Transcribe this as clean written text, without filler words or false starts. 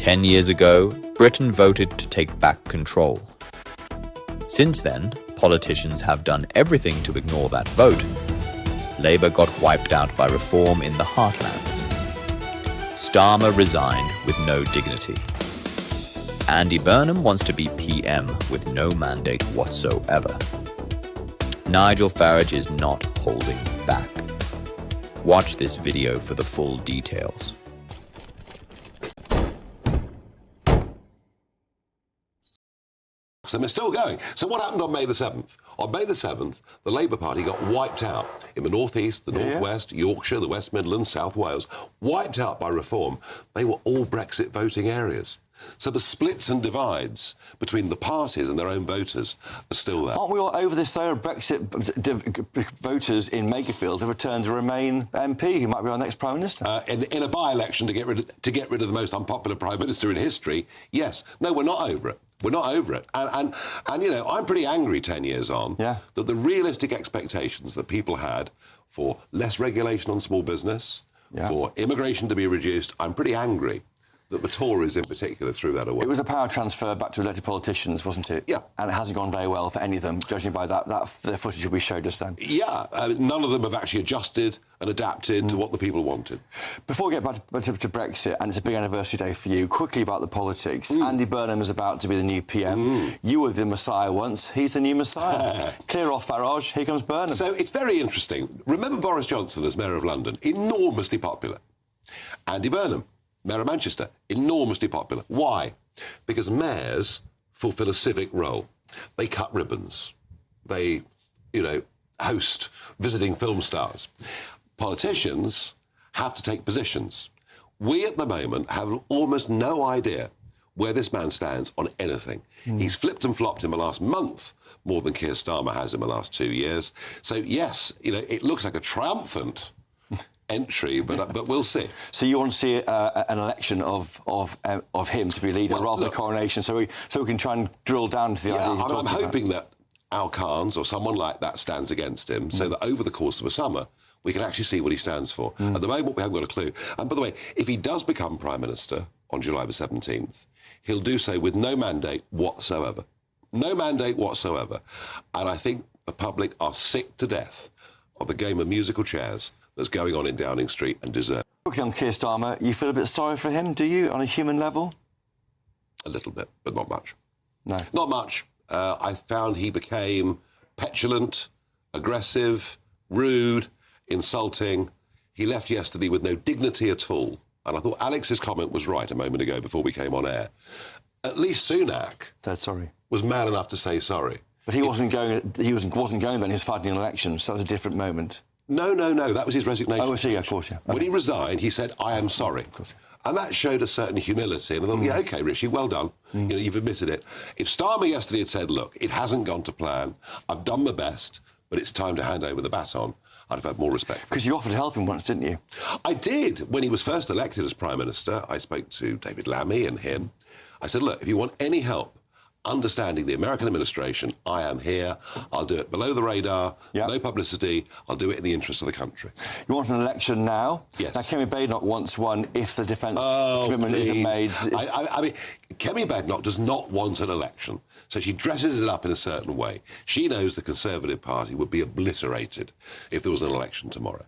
10 years ago, Britain voted to take back control. Since then, politicians have done everything to ignore that vote. Labour got wiped out by reform in the heartlands. Starmer resigned with no dignity. Andy Burnham wants to be PM with no mandate whatsoever. Nigel Farage is not holding back. Watch this video for the full details. So they're still going. So what happened on May the 7th? On May the 7th, the Labour Party got wiped out in the North East, the North West, Yorkshire, the West Midlands, South Wales, wiped out by reform. They were all Brexit voting areas. So the splits and divides between the parties and their own voters are still there. Aren't we all over this, though? Brexit voters in Makerfield have returned to Remain MP, who might be our next Prime Minister. In a by-election to get rid of the most unpopular Prime Minister in history, yes. No, we're not over it. We're not over it. And you know, I'm pretty angry 10 years on that the realistic expectations that people had for less regulation on small business, for immigration to be reduced, I'm pretty angry that the Tories in particular threw that away. It was a power transfer back to elected politicians, wasn't it? Yeah. And it hasn't gone very well for any of them, judging by the footage that we showed just then. Yeah, none of them have actually adjusted and adapted to what the people wanted. Before we get back to Brexit, and it's a big anniversary day for you, quickly about the politics. Andy Burnham is about to be the new PM. You were the Messiah once. He's the new Messiah. Clear off Farage, here comes Burnham. So it's very interesting. Remember Boris Johnson as Mayor of London? Enormously popular. Andy Burnham, Mayor of Manchester, enormously popular. Why? Because mayors fulfil a civic role. They cut ribbons. They, you know, host visiting film stars. Politicians have to take positions. We, at the moment, have almost no idea where this man stands on anything. He's flipped and flopped in the last month more than Keir Starmer has in the last 2 years. So, yes, you know, it looks like a triumphant entry, but we'll see. So you want to see an election of him to be leader rather than a coronation, so we can try and drill down to the idea. I'm hoping that Al Khan's or someone like that stands against him, so that over the course of a summer we can actually see what he stands for. At the moment, we haven't got a clue. And by the way, if he does become Prime Minister on July the 17th, he'll do so with no mandate whatsoever. No mandate whatsoever. And I think the public are sick to death of the game of musical chairs that's going on in Downing Street and deserve. Quickly on Keir Starmer, you feel a bit sorry for him, do you, on a human level? A little bit, but not much. No. Not much. I found he became petulant, aggressive, rude, insulting. He left yesterday with no dignity at all. And I thought Alex's comment was right a moment ago before we came on air. At least Sunak was man enough to say sorry. But he wasn't going. He wasn't going then. He was fighting an election, so that was a different moment. No. That was his resignation. Oh, I see. Of course, yeah. When he resigned, he said, "I am sorry." Of course. And that showed a certain humility. And I thought, yeah, OK, Rishi, well done. You know, you've admitted it. If Starmer yesterday had said, look, it hasn't gone to plan, I've done my best, but it's time to hand over the baton, I'd have had more respect. Because you offered to help him once, didn't you? I did. When he was first elected as Prime Minister, I spoke to David Lammy and him. I said, look, if you want any help understanding the American administration, I am here. I'll do it below the radar, no publicity. I'll do it in the interest of the country. You want an election now? Yes. Now, Kemi Badenoch wants one if the defence commitment isn't made. I mean, Kemi Badenoch does not want an election, so she dresses it up in a certain way. She knows the Conservative Party would be obliterated if there was an election tomorrow.